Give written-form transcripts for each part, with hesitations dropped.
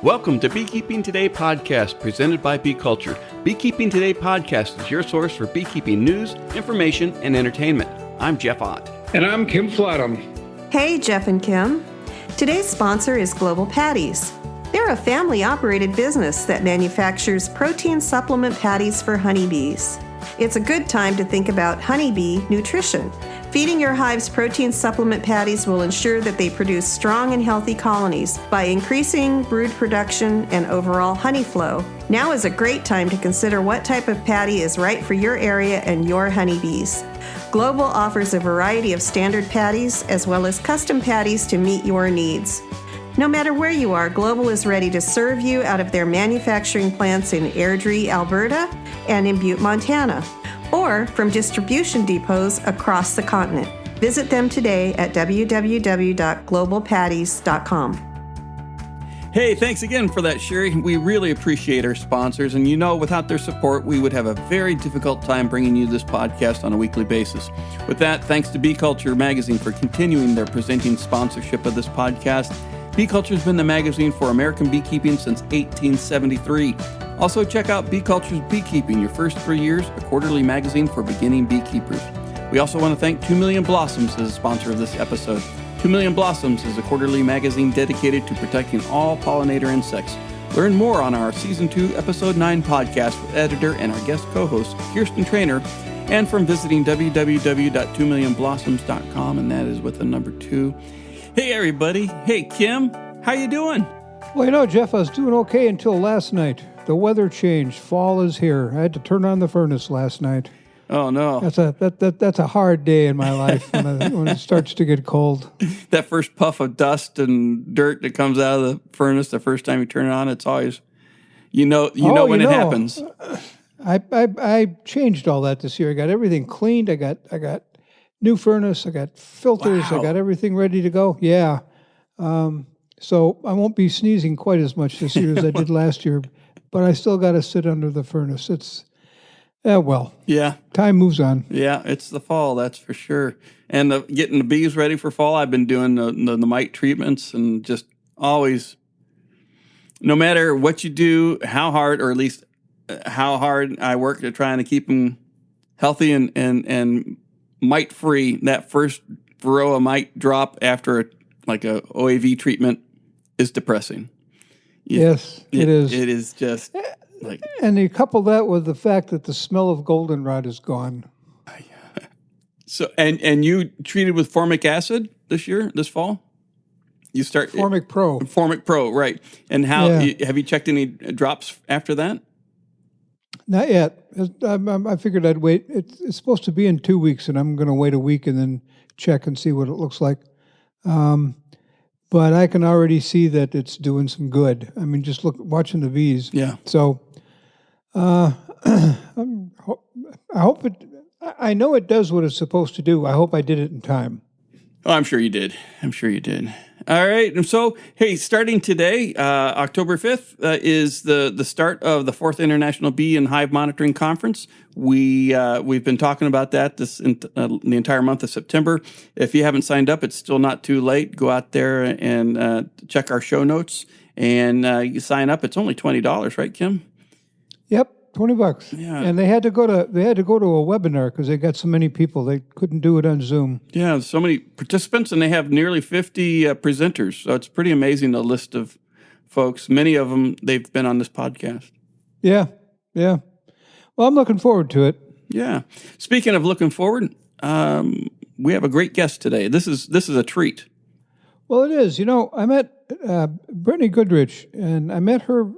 Welcome to Beekeeping Today podcast presented by Bee Culture. Beekeeping Today podcast is your source for beekeeping news, information, and entertainment. I'm Jeff Ott. And I'm Kim Flatham. Hey, Jeff and Kim. Today's sponsor is Global Patties. They're a family-operated business that manufactures protein supplement patties for honeybees. It's a good time to think about honeybee nutrition. Feeding your hives protein supplement patties will ensure that they produce strong and healthy colonies by increasing brood production and overall honey flow. Now is a great time to consider what type of patty is right for your area and your honeybees. Global offers a variety of standard patties as well as custom patties to meet your needs. No matter where you are, Global is ready to serve you out of their manufacturing plants in Airdrie, Alberta, and in Butte, Montana, or from distribution depots across the continent. Visit them today at www.globalpatties.com. Hey, thanks again for that, Sherry. We really appreciate our sponsors, and without their support, we would have a very difficult time bringing you this podcast on a weekly basis. With that, thanks to Bee Culture magazine for continuing their presenting sponsorship of this podcast. Bee Culture has been the magazine for American beekeeping since 1873. Also, check out Bee Culture's Beekeeping, Your First 3 Years, a quarterly magazine for beginning beekeepers. We also want to thank 2 Million Blossoms as a sponsor of this episode. 2 Million Blossoms is a quarterly magazine dedicated to protecting all pollinator insects. Learn more on our Season 2, Episode 9 podcast with editor and our guest co-host, Kirsten Trainer, and from visiting www.2millionblossoms.com, and that is with the number 2. Hey, everybody. Hey, Kim. How you doing? Well, Jeff, I was doing okay until last night. The weather changed. Fall is here. I had to turn on the furnace last night. Oh, no. That's a hard day in my life when it starts to get cold. That first puff of dust and dirt that comes out of the furnace the first time you turn it on, it's always, when it happens. I changed all that this year. I got everything cleaned. I got new furnace. I got filters. Wow. I got everything ready to go. Yeah. So I won't be sneezing quite as much this year as I did last year, but I still got to sit under the furnace. Time moves on. Yeah, it's the fall, that's for sure. And getting the bees ready for fall, I've been doing the mite treatments and just always, no matter what you do, how hard, or at least how hard I work to trying to keep them healthy and mite-free, that first varroa mite drop after a OAV treatment is depressing. Yes, it is. It is just like... And you couple that with the fact that the smell of goldenrod is gone. So, and you treated with formic acid this fall? You start... Formic Pro. Formic Pro, right. And have you checked any drops after that? Not yet. I figured I'd wait. It's supposed to be in 2 weeks, and I'm going to wait a week and then check and see what it looks like. But I can already see that it's doing some good. I mean, just watching the bees. Yeah. So, I hope it. I know it does what it's supposed to do. I hope I did it in time. Oh, I'm sure you did. All right. And so, hey, starting today, October 5th, is the start of the 4th International Bee and Hive Monitoring Conference. We've been talking about that the entire month of September. If you haven't signed up, it's still not too late. Go out there and check our show notes and you sign up. It's only $20, right, Kim? Yep. $20. Yeah. And they had to go to a webinar because they got so many people. They couldn't do it on Zoom. Yeah, so many participants, and they have nearly 50 presenters. So it's pretty amazing, the list of folks. Many of them, they've been on this podcast. Yeah. Well, I'm looking forward to it. Yeah. Speaking of looking forward, we have a great guest today. This is a treat. Well, it is. I met Brittney Goodrich, and I met her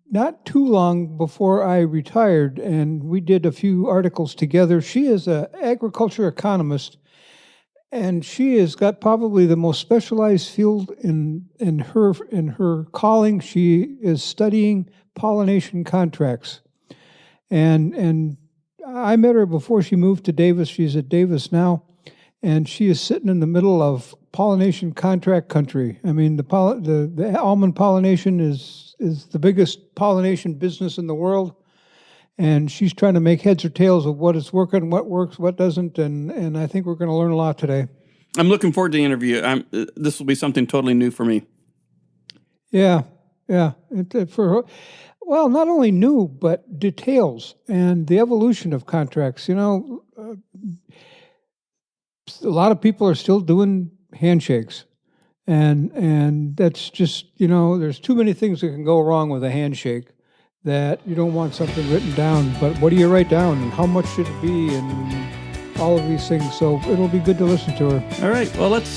not too long before I retired, and we did a few articles together. She is an agricultural economist, and she has got probably the most specialized field in her calling. She is studying pollination contracts, and I met her before she moved to Davis. She's at Davis now, and she is sitting in the middle of pollination contract country. I mean, the almond pollination is the biggest pollination business in the world, and she's trying to make heads or tails of what is working, what works, what doesn't, and I think we're going to learn a lot today. I'm looking forward to the interview. This will be something totally new for me. Yeah. Yeah. Well, not only new, but details and the evolution of contracts. A lot of people are still doing handshakes. And that's just, there's too many things that can go wrong with a handshake that you don't want something written down. But what do you write down and how much should it be and all of these things. So it'll be good to listen to her. All right. Well, let's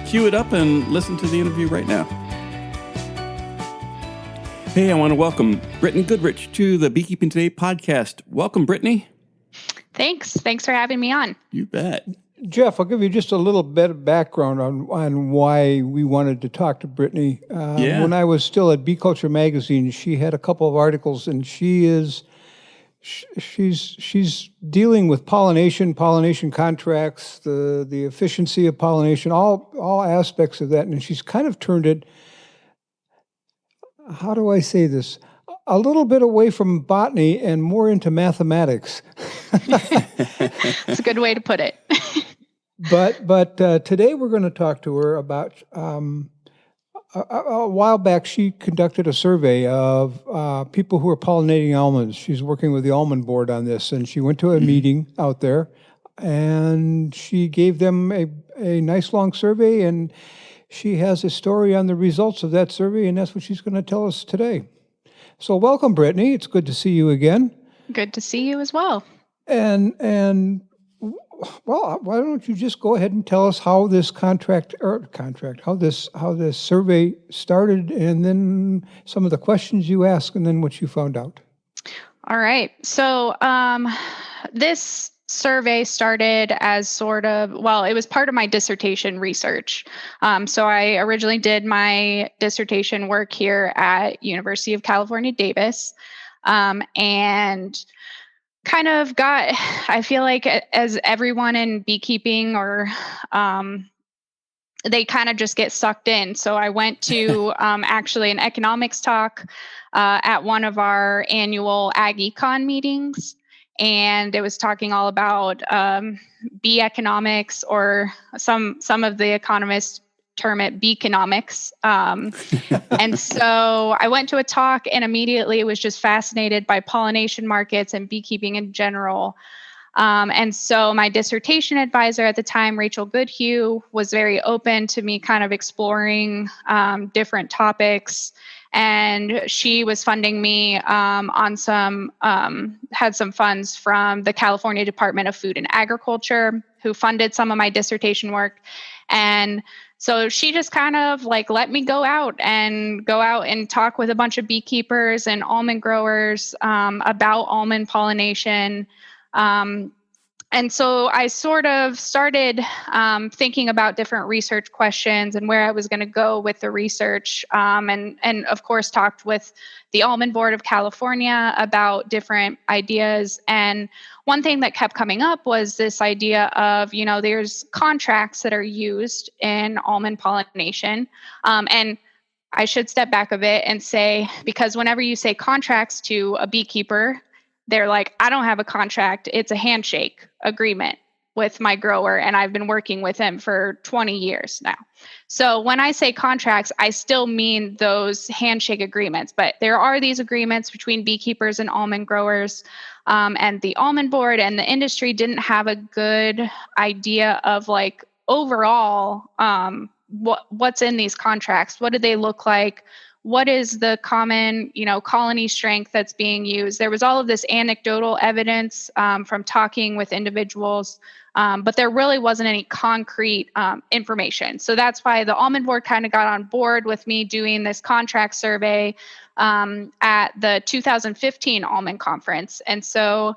cue it up and listen to the interview right now. Hey, I want to welcome Brittney Goodrich to the Beekeeping Today podcast. Welcome, Brittney. Thanks for having me on. You bet. Jeff, I'll give you just a little bit of background on why we wanted to talk to Brittney. When I was still at Bee Culture magazine, she had a couple of articles, and she's dealing with pollination contracts, the efficiency of pollination, all aspects of that, and she's kind of turned it. How do I say this? A little bit away from botany and more into mathematics. That's a good way to put it. But today we're going to talk to her about, a while back she conducted a survey of people who are pollinating almonds. She's working with the Almond Board on this, and she went to a meeting out there, and she gave them a nice long survey, and she has a story on the results of that survey, and that's what she's going to tell us today. So welcome, Brittney. It's good to see you again. Good to see you as well. And well, why don't you just go ahead and tell us how this how this survey started, and then some of the questions you asked, and then what you found out. All right. So this survey started as it was part of my dissertation research. So I originally did my dissertation work here at University of California, Davis, and kind of I feel like as everyone in beekeeping they kind of just get sucked in. So I went to actually an economics talk at one of our annual Ag Econ meetings. And it was talking all about bee economics, or some of the economists term it beekenomics. And so I went to a talk and immediately was just fascinated by pollination markets and beekeeping in general. And so my dissertation advisor at the time, Rachel Goodhue, was very open to me kind of exploring different topics. And she was funding me had some funds from the California Department of Food and Agriculture, who funded some of my dissertation work. And so she just kind of let me go out and talk with a bunch of beekeepers and almond growers about almond pollination. And so I sort of started thinking about different research questions and where I was going to go with the research, and of course talked with the Almond Board of California about different ideas. And one thing that kept coming up was this idea of, there's contracts that are used in almond pollination. And I should step back a bit and say, because whenever you say contracts to a beekeeper, they're like, I don't have a contract. It's a handshake agreement with my grower, and I've been working with him for 20 years now. So when I say contracts, I still mean those handshake agreements. But there are these agreements between beekeepers and almond growers, and the Almond Board and the industry didn't have a good idea of overall what's in these contracts. What do they look like? What is the common, colony strength that's being used? There was all of this anecdotal evidence from talking with individuals, but there really wasn't any concrete information. So that's why the Almond Board kind of got on board with me doing this contract survey at the 2015 Almond Conference. And so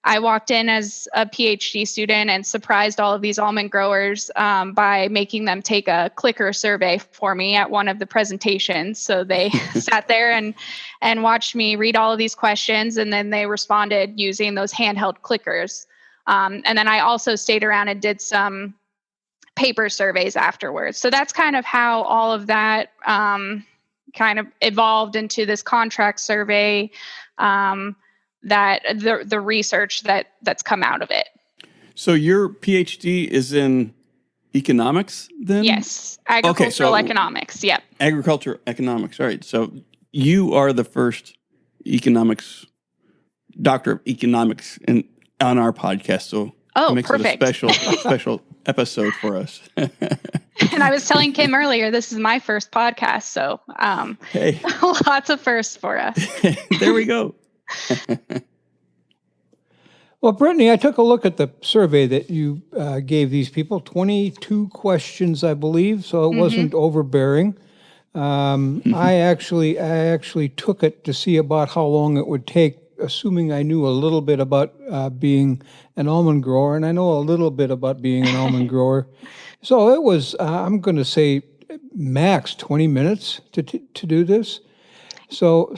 I walked in as a Ph.D. student and surprised all of these almond growers by making them take a clicker survey for me at one of the presentations. So they sat there and watched me read all of these questions, and then they responded using those handheld clickers. And then I also stayed around and did some paper surveys afterwards. So that's kind of how all of that kind of evolved into this contract survey, that the research that's come out of it. So your PhD is in economics then? Yes, agricultural economics. Yep. Agricultural economics. All right. So you are the first doctor of economics on our podcast. So it makes perfect. it a special episode for us. And I was telling Kim earlier, this is my first podcast. So hey, lots of firsts for us. There we go. Well, Brittney, I took a look at the survey that you gave these people, 22 questions, I believe, so it wasn't overbearing. I actually took it to see about how long it would take, assuming I knew a little bit about being an almond grower, and I know a little bit about being an almond grower. So it was, I'm going to say, max 20 minutes to do this. So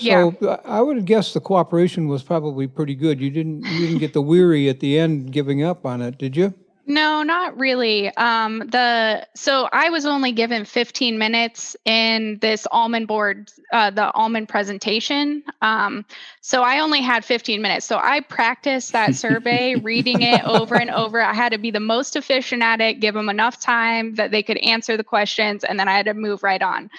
I would guess the cooperation was probably pretty good. You didn't get the weary at the end giving up on it, did you? No, not really. So I was only given 15 minutes in this almond board, the almond presentation. So I only had 15 minutes. So I practiced that survey, reading it over and over. I had to be the most efficient at it, give them enough time that they could answer the questions, and then I had to move right on.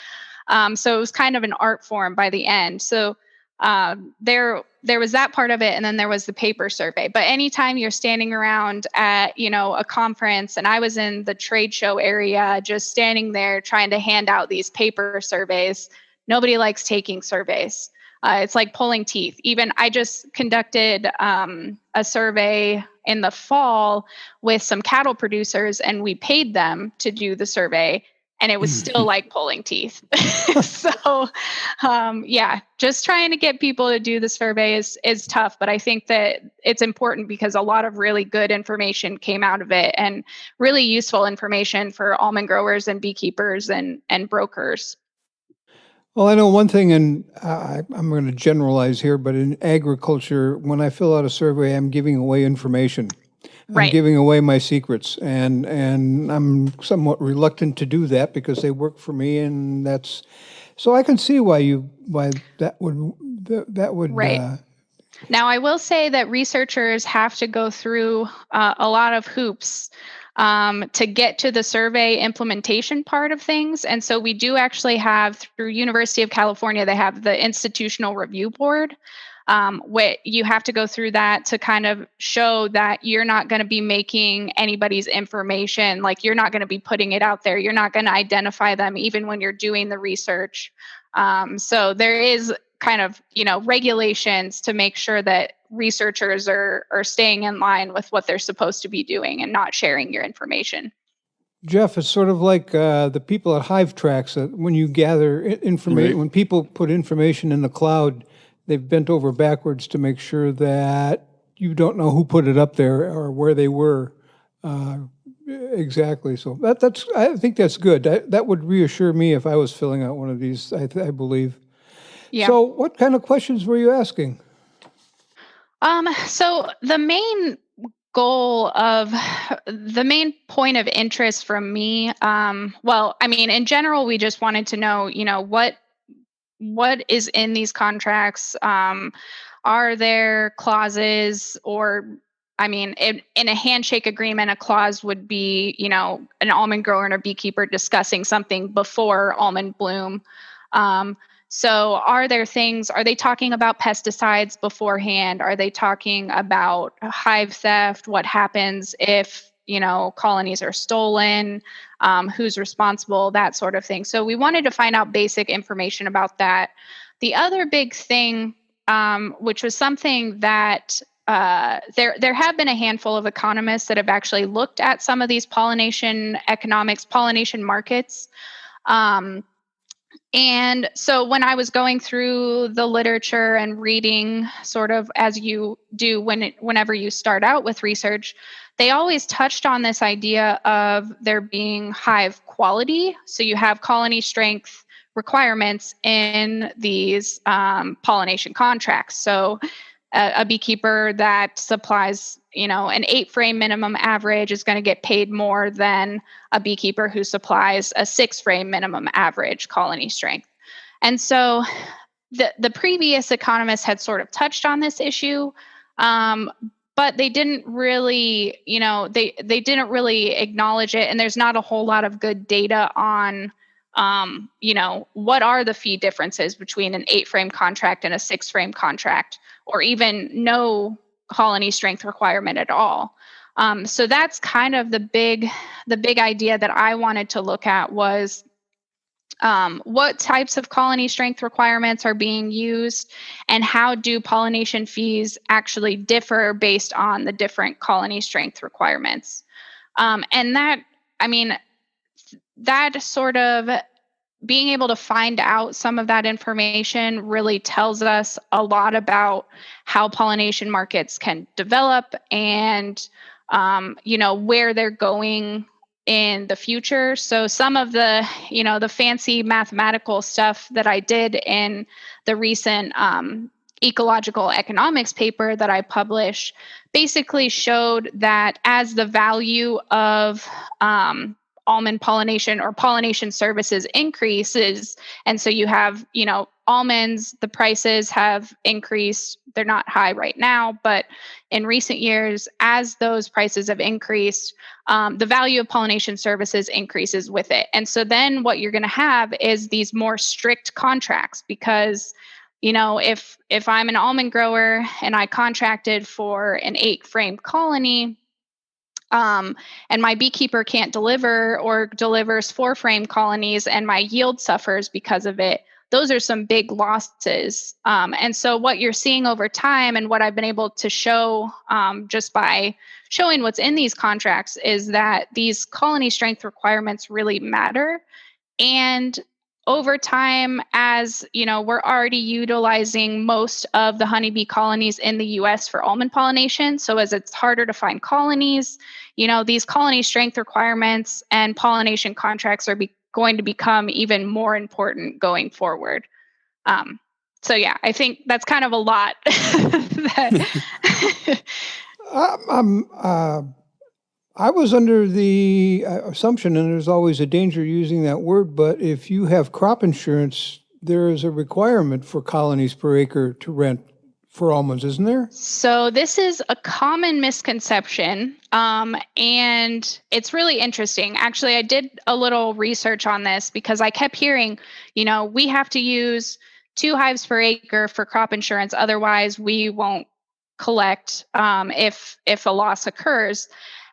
So it was kind of an art form by the end. So there was that part of it, and then there was the paper survey. But anytime you're standing around at, a conference, and I was in the trade show area, just standing there trying to hand out these paper surveys, nobody likes taking surveys. It's like pulling teeth. Even I just conducted a survey in the fall with some cattle producers, and we paid them to do the survey. And it was still like pulling teeth. So, just trying to get people to do the survey is tough. But I think that it's important because a lot of really good information came out of it, and really useful information for almond growers and beekeepers and brokers. Well, I know one thing, and I'm going to generalize here, but in agriculture, when I fill out a survey, I'm giving away information. Right. I'm giving away my secrets, and I'm somewhat reluctant to do that because they work for me, and that's so I can see why that would. Right. Now, I will say that researchers have to go through a lot of hoops to get to the survey implementation part of things, and so we do actually have, through University of California, they have the Institutional Review Board. What you have to go through that to kind of show that you're not going to be making anybody's information, like you're not going to be putting it out there. You're not going to identify them even when you're doing the research. So there is kind of, regulations to make sure that researchers are staying in line with what they're supposed to be doing and not sharing your information. Jeff, it's sort of like the people at Hive Tracks. When you gather information, when people put information in the cloud, they've bent over backwards to make sure that you don't know who put it up there or where they were exactly. So I think that's good. That would reassure me if I was filling out one of these, I believe. Yeah. So what kind of questions were you asking? So the main point of interest from me, in general, we just wanted to know, what is in these contracts? Are there clauses in a handshake agreement, a clause would be, an almond grower and a beekeeper discussing something before almond bloom. So are they talking about pesticides beforehand? Are they talking about hive theft? What happens if, colonies are stolen? Who's responsible, that sort of thing. So we wanted to find out basic information about that. The other big thing, which was something that there have been a handful of economists that have actually looked at some of these pollination economics, pollination markets. And so when I was going through the literature and reading, sort of as you do whenever you start out with research, they always touched on this idea of there being hive quality. So you have colony strength requirements in these pollination contracts. So a beekeeper that supplies, an 8-frame minimum average is going to get paid more than a beekeeper who supplies a 6-frame minimum average colony strength. And so the previous economists had sort of touched on this issue, but they didn't really, they didn't really acknowledge it. And there's not a whole lot of good data on, what are the fee differences between an 8-frame contract and a 6-frame contract, or even no colony strength requirement at all. So that's kind of the big idea that I wanted to look at was what types of colony strength requirements are being used, and how do pollination fees actually differ based on the different colony strength requirements. And that sort of being able to find out some of that information really tells us a lot about how pollination markets can develop and, where they're going in the future. So some of the, the fancy mathematical stuff that I did in the recent ecological economics paper that I published basically showed that as the value of almond pollination or pollination services increases, and so you have, almonds, the prices have increased. They're not high right now, but in recent years, as those prices have increased, the value of pollination services increases with it. And so then what you're going to have is these more strict contracts, because if I'm an almond grower and I contracted for an 8-frame colony, and my beekeeper can't deliver or delivers 4-frame colonies and my yield suffers because of it, those are some big losses. And so what you're seeing over time, and what I've been able to show just by showing what's in these contracts, is that these colony strength requirements really matter. And over time, as we're already utilizing most of the honeybee colonies in the US for almond pollination. So as it's harder to find colonies, these colony strength requirements and pollination contracts are going to become even more important going forward. So yeah, I think that's kind of a lot. I was under the assumption, and there's always a danger using that word, but if you have crop insurance, there is a requirement for colonies per acre to rent for almonds, isn't there? So this is a common misconception, and it's really interesting. Actually, I did a little research on this because I kept hearing, we have to use 2 hives per acre for crop insurance, otherwise we won't collect if a loss occurs.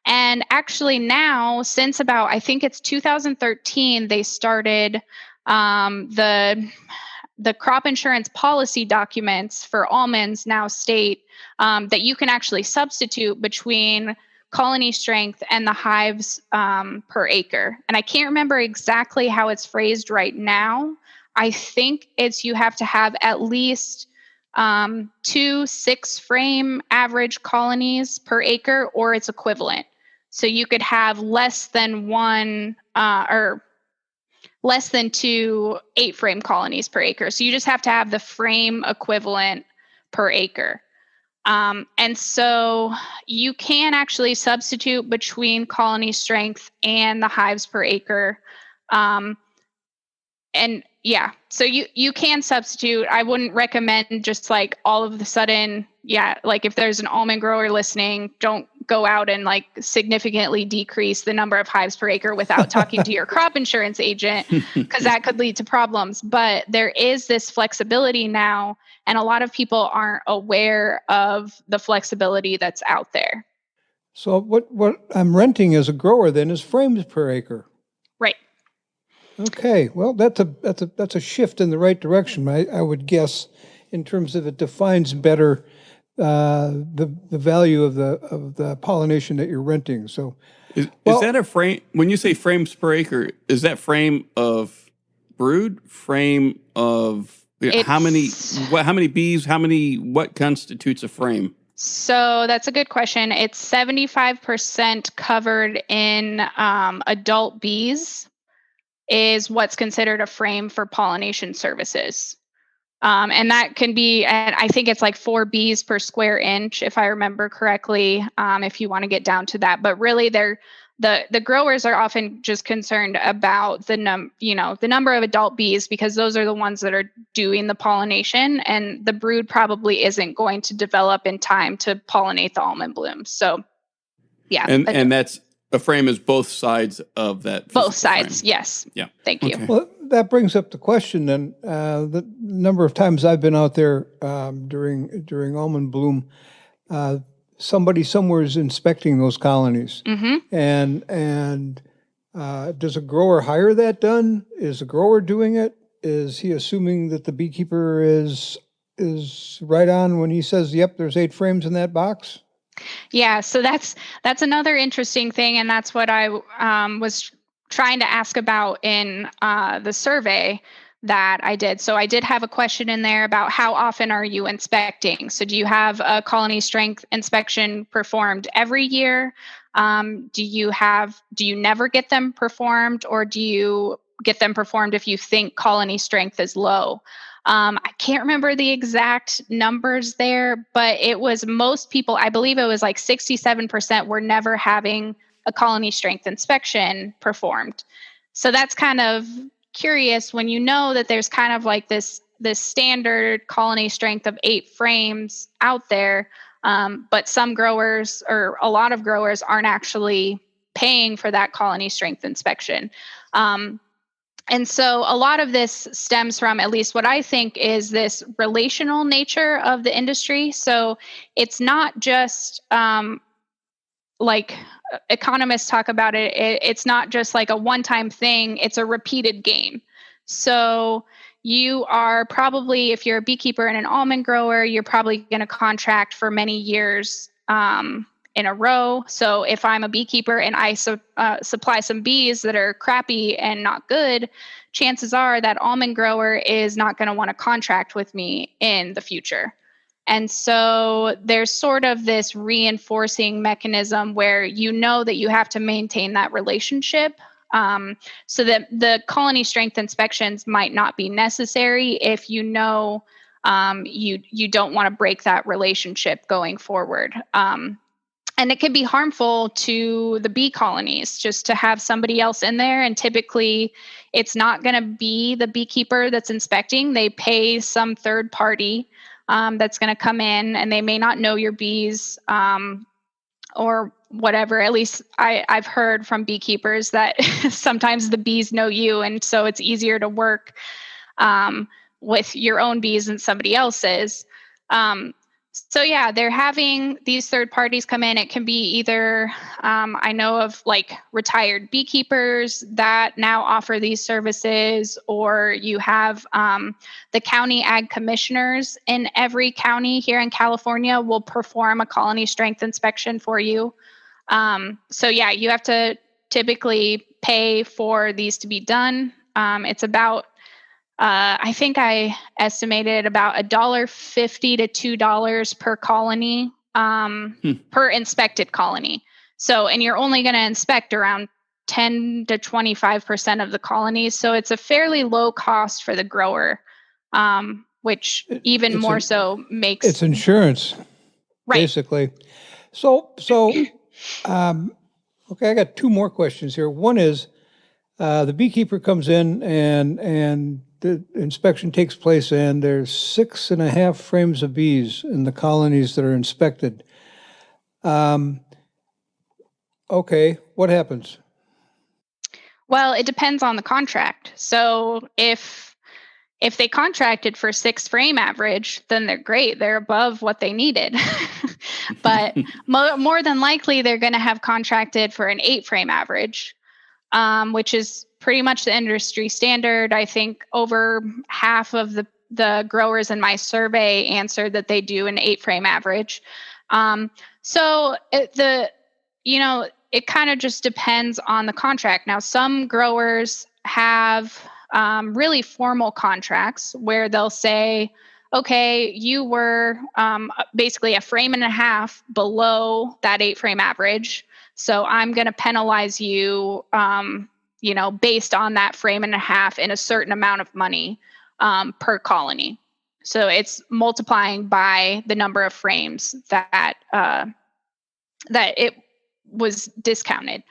And actually now, since about, I think it's 2013, they started the crop insurance policy documents for almonds now state that you can actually substitute between colony strength and the hives per acre. And I can't remember exactly how it's phrased right now. I think it's you have to have at least 2 6-frame average colonies per acre or its equivalent. So you could have less than 1 or less than 2 8-frame colonies per acre. So you just have to have the frame equivalent per acre. And so you can actually substitute between colony strength and the hives per acre. And yeah, so you can substitute. I wouldn't recommend just like all of a sudden, like if there's an almond grower listening, don't go out and like significantly decrease the number of hives per acre without talking to your crop insurance agent, because that could lead to problems. But there is this flexibility now, and a lot of people aren't aware of the flexibility that's out there. So what I'm renting as a grower then is frames per acre. Right. Okay, well, that's a shift in the right direction, I would guess, in terms of it defines better the value of the pollination that you're renting. So, is that a frame? When you say frames per acre, is that frame of brood? Frame of how many bees? What constitutes a frame? So that's a good question. It's 75% covered in adult bees is what's considered a frame for pollination services. And that can be, and I think it's like 4 bees per square inch, if I remember correctly, if you want to get down to that. But really, the growers are often just concerned about the number of adult bees, because those are the ones that are doing the pollination, and the brood probably isn't going to develop in time to pollinate the almond blooms. So yeah. And that's a frame is both sides of that. Both sides. Frame. Yes. Yeah. Thank you. Okay. Well, that brings up the question then. The number of times I've been out there during almond bloom, somebody somewhere is inspecting those colonies. Mm-hmm. And does a grower hire that done? Is a grower doing it? Is he assuming that the beekeeper is right on when he says, "Yep, there's 8 frames in that box"? Yeah, so that's another interesting thing, and that's what I was trying to ask about in the survey that I did. So I did have a question in there about how often are you inspecting? So do you have a colony strength inspection performed every year? Do you never get them performed, or do you get them performed if you think colony strength is low? I can't remember the exact numbers there, but it was most people, I believe it was like 67% were never having a colony strength inspection performed. So that's kind of curious when you know that there's kind of like this standard colony strength of 8 frames out there, but some growers, or a lot of growers, aren't actually paying for that colony strength inspection. And so a lot of this stems from, at least what I think, is this relational nature of the industry. So it's not just like economists talk about it. It's not just like a one-time thing. It's a repeated game. So you are probably, if you're a beekeeper and an almond grower, you're probably going to contract for many years in a row. So if I'm a beekeeper and I supply some bees that are crappy and not good, chances are that almond grower is not going to want to contract with me in the future. And so there's sort of this reinforcing mechanism where you know that you have to maintain that relationship, so that the colony strength inspections might not be necessary if you know you don't want to break that relationship going forward. And it can be harmful to the bee colonies just to have somebody else in there. And typically it's not going to be the beekeeper that's inspecting. They pay some third party that's going to come in, and they may not know your bees or whatever. At least I've heard from beekeepers that sometimes the bees know you. And so it's easier to work with your own bees than somebody else's. So yeah, they're having these third parties come in. It can be either, I know of like retired beekeepers that now offer these services, or you have the county ag commissioners in every county here in California will perform a colony strength inspection for you. So yeah, you have to typically pay for these to be done. It's about, I think I estimated about $1.50 to $2 per colony, per inspected colony. So, and you're only going to inspect around 10 to 25% of the colonies. So it's a fairly low cost for the grower, which even more so makes it's insurance, right. Basically. So, okay, I got 2 more questions here. One is, the beekeeper comes in and the inspection takes place, and there's 6.5 frames of bees in the colonies that are inspected. Okay, what happens? Well, it depends on the contract. So if they contracted for 6 frame average, then they're great. They're above what they needed. But more than likely, they're going to have contracted for an 8 frame average, which is pretty much the industry standard. I think over half of the growers in my survey answered that they do an 8 frame average. So it kind of just depends on the contract. Now, some growers have really formal contracts where they'll say, okay, you were basically 1.5 frames below that 8 frame average. So I'm going to penalize you, based on that 1.5 frames in a certain amount of money per colony. So it's multiplying by the number of frames that it was discounted.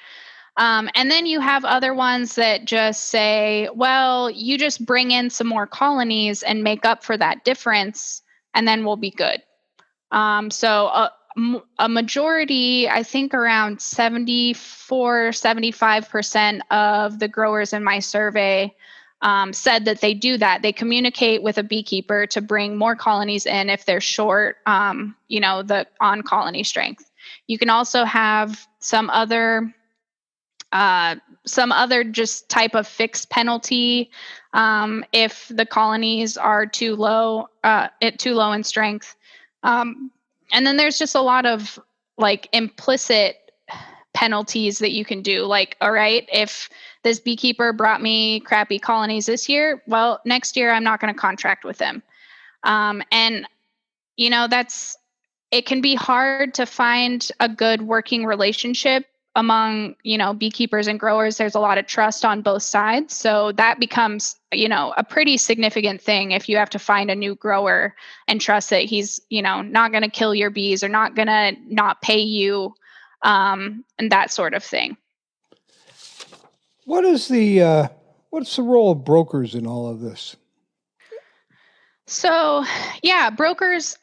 And then you have other ones that just say, well, you just bring in some more colonies and make up for that difference, and then we'll be good. So a majority, I think around 75% of the growers in my survey said that they do that. They communicate with a beekeeper to bring more colonies in if they're short, the on-colony strength. You can also have some other just type of fixed penalty if the colonies are too low in strength. And then there's just a lot of like implicit penalties that you can do. Like, all right, if this beekeeper brought me crappy colonies this year, well, next year I'm not going to contract with them. And it can be hard to find a good working relationship among, beekeepers and growers. There's a lot of trust on both sides. So that becomes, a pretty significant thing if you have to find a new grower and trust that he's, not going to kill your bees or not going to not pay you, and that sort of thing. What's the role of brokers in all of this? So, yeah, brokers,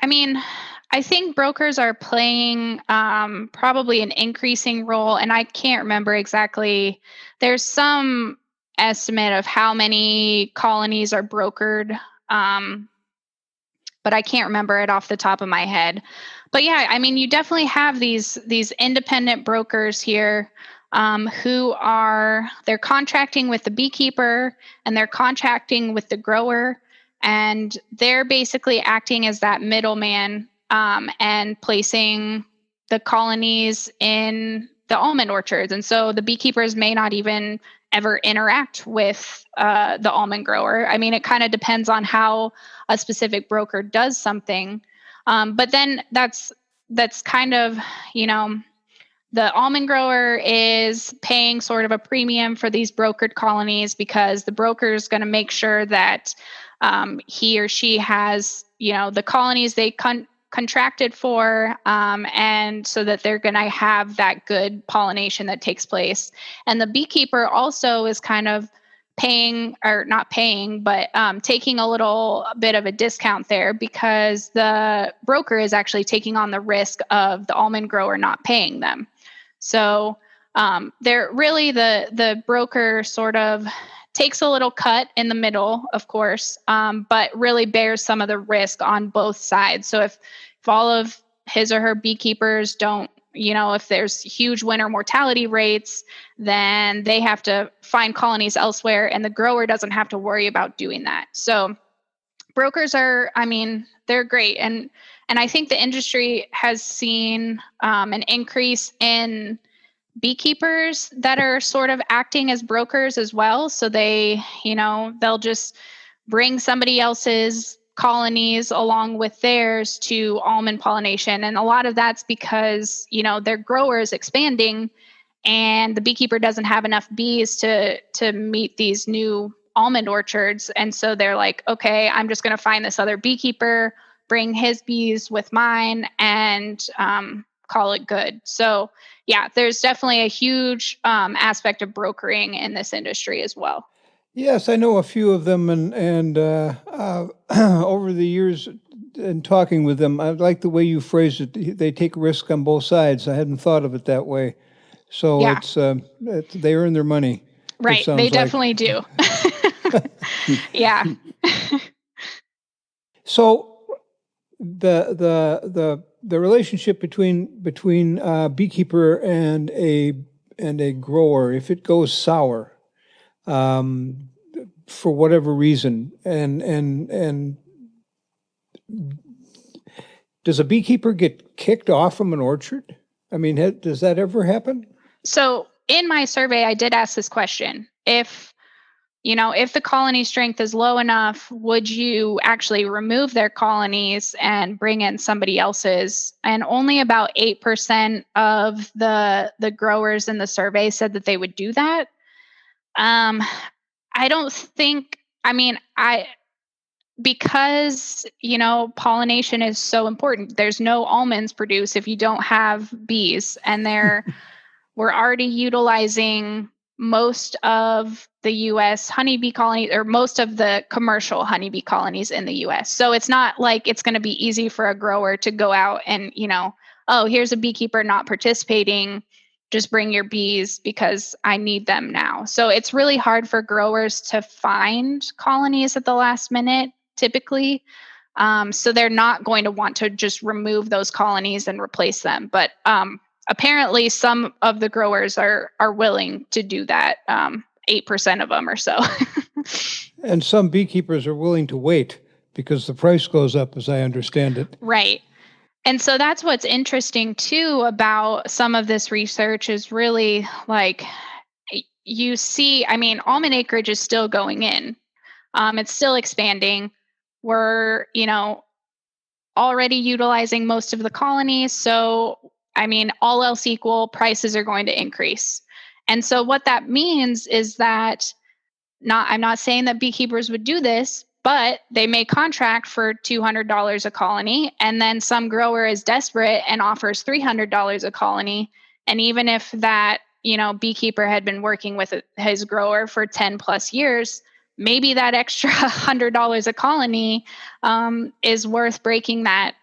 I think brokers are playing probably an increasing role, and I can't remember exactly. There's some estimate of how many colonies are brokered, but I can't remember it off the top of my head. But yeah, you definitely have these independent brokers here they're contracting with the beekeeper and they're contracting with the grower, and they're basically acting as that middleman and placing the colonies in the almond orchards. And so the beekeepers may not even ever interact with the almond grower. It kind of depends on how a specific broker does something. But then that's kind of, the almond grower is paying sort of a premium for these brokered colonies because the broker is going to make sure that he or she has, the colonies they contracted for, and so that they're going to have that good pollination that takes place. And the beekeeper also is kind of paying, or not paying, but taking a little bit of a discount there because the broker is actually taking on the risk of the almond grower not paying them. So they're really the broker sort of takes a little cut in the middle, of course, but really bears some of the risk on both sides. So if all of his or her beekeepers don't, if there's huge winter mortality rates, then they have to find colonies elsewhere, and the grower doesn't have to worry about doing that. So brokers are, they're great. And I think the industry has seen an increase in beekeepers that are sort of acting as brokers as well. So they, they'll just bring somebody else's colonies along with theirs to almond pollination. And a lot of that's because, their grower is expanding and the beekeeper doesn't have enough bees to meet these new almond orchards. And so they're like, okay, I'm just going to find this other beekeeper, bring his bees with mine, and call it good. So yeah, there's definitely a huge aspect of brokering in this industry as well. Yes, I know a few of them, and over the years in talking with them, I like the way you phrased it. They take risk on both sides. I hadn't thought of it that way. So yeah. It's they earn their money. Right, they definitely do. Yeah. So the relationship between beekeeper and a grower, if it goes sour, for whatever reason, and does a beekeeper get kicked off from an orchard? Does that ever happen? So in my survey, I did ask this question: if the colony strength is low enough, would you actually remove their colonies and bring in somebody else's? And only about 8% of the growers in the survey said that they would do that. I don't think, because, pollination is so important. There's no almonds produced if you don't have bees, and we're already utilizing most of the U.S. honeybee colonies, or most of the commercial honeybee colonies in the U.S. So it's not like it's going to be easy for a grower to go out and, oh, here's a beekeeper not participating, just bring your bees because I need them now. So it's really hard for growers to find colonies at the last minute, typically. So they're not going to want to just remove those colonies and replace them. But apparently some of the growers are willing to do that, 8% of them or so. And some beekeepers are willing to wait because the price goes up, as I understand it. Right. And so that's what's interesting too about some of this research is really like you see, almond acreage is still going in. It's still expanding. We're, already utilizing most of the colonies. So, all else equal, prices are going to increase. And so what that means is that I'm not saying that beekeepers would do this, but they may contract for $200 a colony, and then some grower is desperate and offers $300 a colony. And even if that, beekeeper had been working with his grower for 10 plus years, maybe that extra $100 a colony is worth breaking that,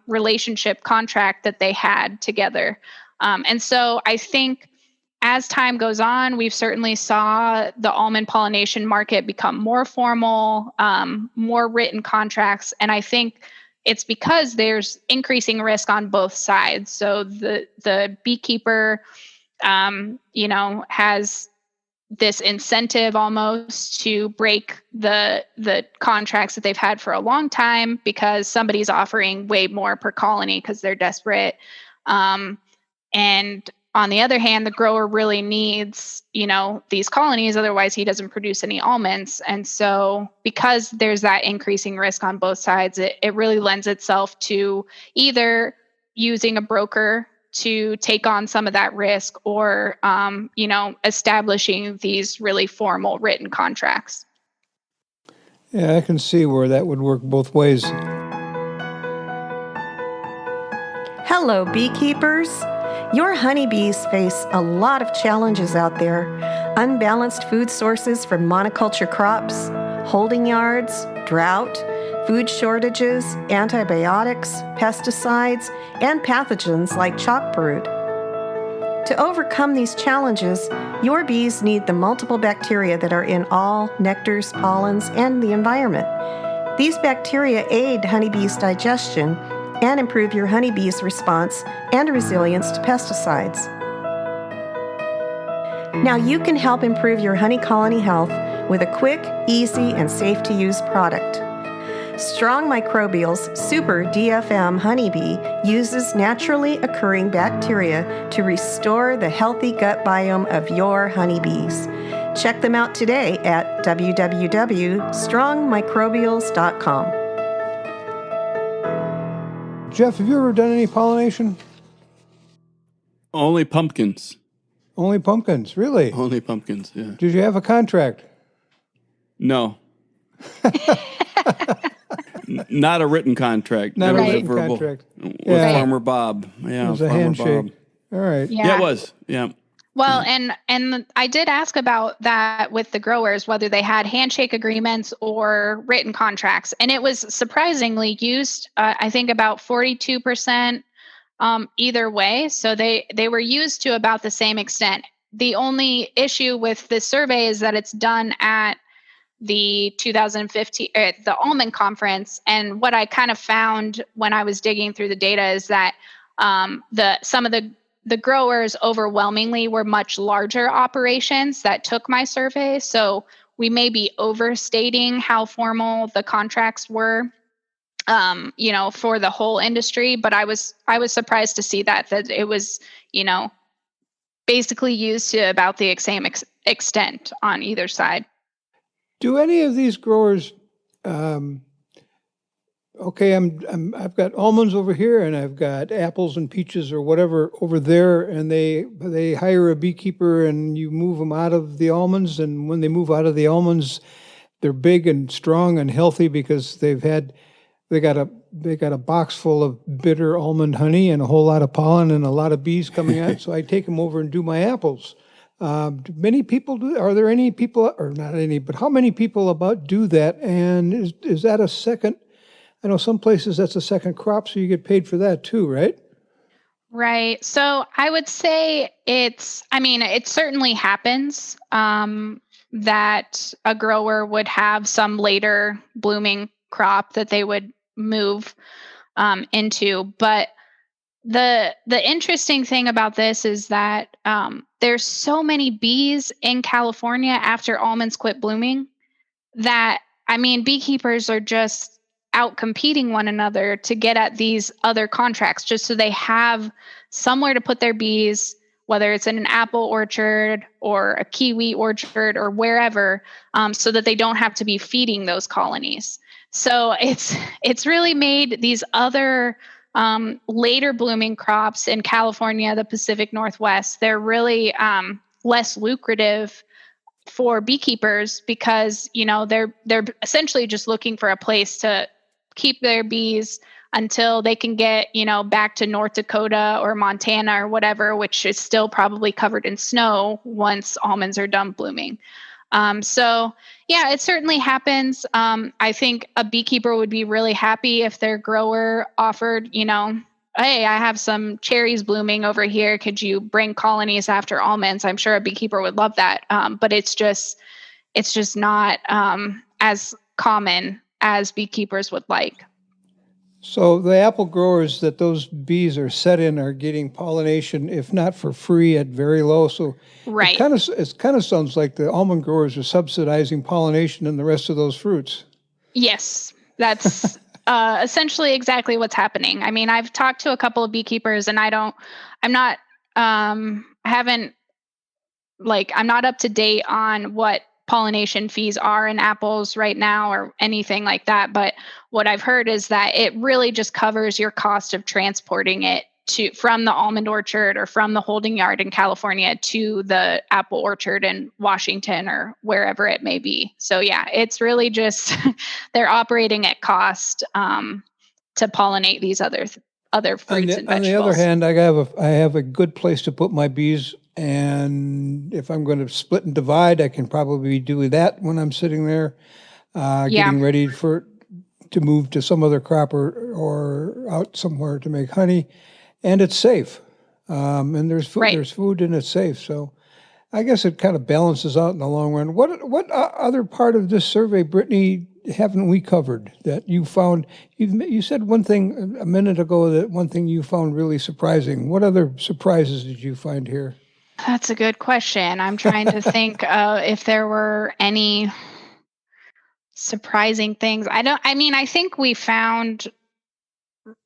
relationship contract that they had together. And so I think as time goes on, we've certainly saw the almond pollination market become more formal, more written contracts. And I think it's because there's increasing risk on both sides. So the beekeeper, has this incentive almost to break the contracts that they've had for a long time because somebody's offering way more per colony because they're desperate. And on the other hand, the grower really needs, these colonies, otherwise he doesn't produce any almonds. And so because there's that increasing risk on both sides, it really lends itself to either using a broker to take on some of that risk or, establishing these really formal written contracts. Yeah, I can see where that would work both ways. Hello, beekeepers. Your honeybees face a lot of challenges out there. Unbalanced food sources from monoculture crops, holding yards, drought, food shortages, antibiotics, pesticides, and pathogens like chalk brood. To overcome these challenges, your bees need the multiple bacteria that are in all nectars, pollens, and the environment. These bacteria aid honeybees' digestion and improve your honeybees' response and resilience to pesticides. Now you can help improve your honey colony health with a quick, easy, and safe-to-use product. Strong Microbial's Super DFM Honeybee uses naturally occurring bacteria to restore the healthy gut biome of your honeybees. Check them out today at www.strongmicrobials.com. Jeff, have you ever done any pollination? Only pumpkins. Only pumpkins, really? Only pumpkins, yeah. Did you have a contract? No. Not a written contract. Not It a was written verbal. contract. With Yeah. Farmer Bob. Yeah, It was a Farmer handshake. Bob. All right. Yeah, it was. Yeah. Well, and I did ask about that with the growers, whether they had handshake agreements or written contracts. And it was surprisingly used, I think about 42% either way. So they were used to about the same extent. The only issue with this survey is that it's done at the 2015, the Almond Conference. And what I kind of found when I was digging through the data is that some of the growers overwhelmingly were much larger operations that took my survey. So we may be overstating how formal the contracts were, for the whole industry. But I was surprised to see that it was, basically used to about the same extent on either side. Do any of these growers? Okay, I've got almonds over here, and I've got apples and peaches or whatever over there, and they hire a beekeeper, and you move them out of the almonds, and when they move out of the almonds, they're big and strong and healthy because they've had they got a box full of bitter almond honey and a whole lot of pollen and a lot of bees coming out. So I take them over and do my apples. Do many people do? Are there any people, or not any, but how many people about do that? And is that a second? I know some places that's a second crop, so you get paid for that too, right? Right. So I would say it certainly happens that a grower would have some later blooming crop that they would move into. But the interesting thing about this is that there's so many bees in California after almonds quit blooming that, beekeepers are just out competing one another to get at these other contracts just so they have somewhere to put their bees, whether it's in an apple orchard or a kiwi orchard or wherever, so that they don't have to be feeding those colonies. So it's really made these other later blooming crops in California, the Pacific Northwest, they're really less lucrative for beekeepers because, they're essentially just looking for a place to keep their bees until they can get, back to North Dakota or Montana or whatever, which is still probably covered in snow once almonds are done blooming. So yeah, it certainly happens. I think a beekeeper would be really happy if their grower offered, hey, I have some cherries blooming over here. Could you bring colonies after almonds? I'm sure a beekeeper would love that. But it's just not as common as beekeepers would like. So the apple growers that those bees are set in are getting pollination, if not for free, at very low. So right. It kind of sounds like the almond growers are subsidizing pollination and the rest of those fruits. Yes, that's essentially exactly what's happening. I've talked to a couple of beekeepers, and I'm not up to date on what pollination fees are in apples right now or anything like that. But what I've heard is that it really just covers your cost of transporting it from the almond orchard or from the holding yard in California to the apple orchard in Washington or wherever it may be. So yeah, it's really just they're operating at cost to pollinate these other fruits and vegetables. On the other hand, I have a good place to put my bees. And if I'm going to split and divide, I can probably do that when I'm sitting there getting ready to move to some other crop or out somewhere to make honey. And it's safe. And there's food, right. There's food and it's safe. So I guess it kind of balances out in the long run. What other part of this survey, Brittney, haven't we covered that you found? You said one thing a minute ago, that one thing you found really surprising. What other surprises did you find here? That's a good question. I'm trying to think if there were any surprising things. I think we found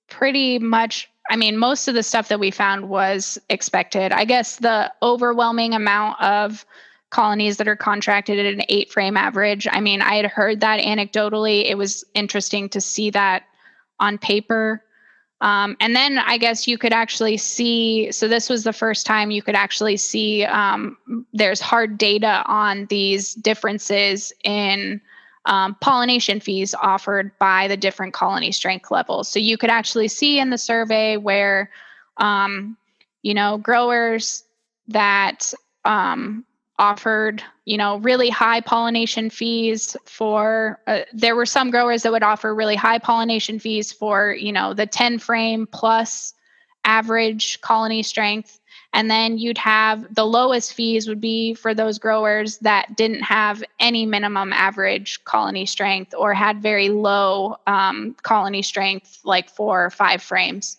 pretty much, most of the stuff that we found was expected. I guess the overwhelming amount of colonies that are contracted at an 8-frame average. I had heard that anecdotally. It was interesting to see that on paper. And then I guess you could actually see, so this was the first time you could actually see there's hard data on these differences in pollination fees offered by the different colony strength levels. So you could actually see in the survey where, growers that offered, really high pollination fees for, there were some growers that would offer really high pollination fees for, the 10 frame plus average colony strength. And then you'd have the lowest fees would be for those growers that didn't have any minimum average colony strength or had very low colony strength, like 4 or 5 frames.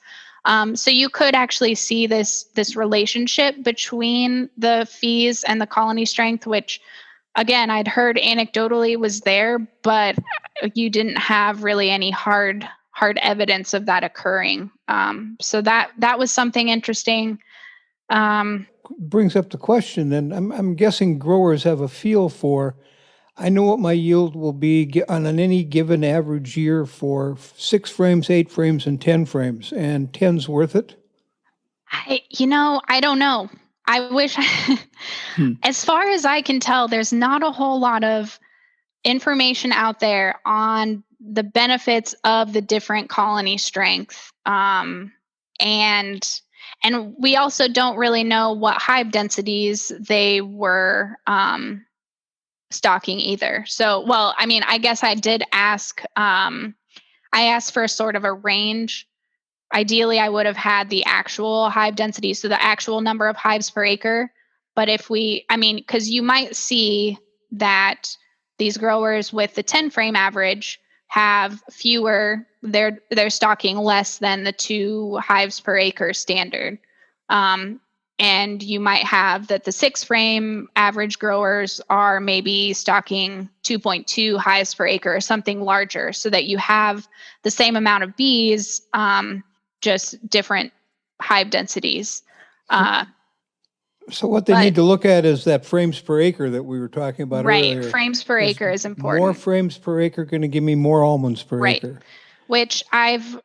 So you could actually see this relationship between the fees and the colony strength, which, again, I'd heard anecdotally was there, but you didn't have really any hard evidence of that occurring. So that was something interesting. Brings up the question, and I'm guessing growers have a feel for, I know what my yield will be on any given average year for 6 frames, 8 frames, and 10 frames, and 10's worth it? I don't know. I wish, as far as I can tell, there's not a whole lot of information out there on the benefits of the different colony strength. And we also don't really know what hive densities they were stocking either. So, well, I mean, I guess I did ask, I asked for a sort of a range. Ideally, I would have had the actual hive density, so the actual number of hives per acre. But if because you might see that these growers with the 10 frame average have fewer, they're stocking less than the 2 hives per acre standard. And you might have that the 6 frame average growers are maybe stocking 2.2 hives per acre or something larger, so that you have the same amount of bees, just different hive densities. So what they need to look at is that frames per acre that we were talking about earlier. Right, frames per acre is important. More frames per acre going to give me more almonds per acre. Which I've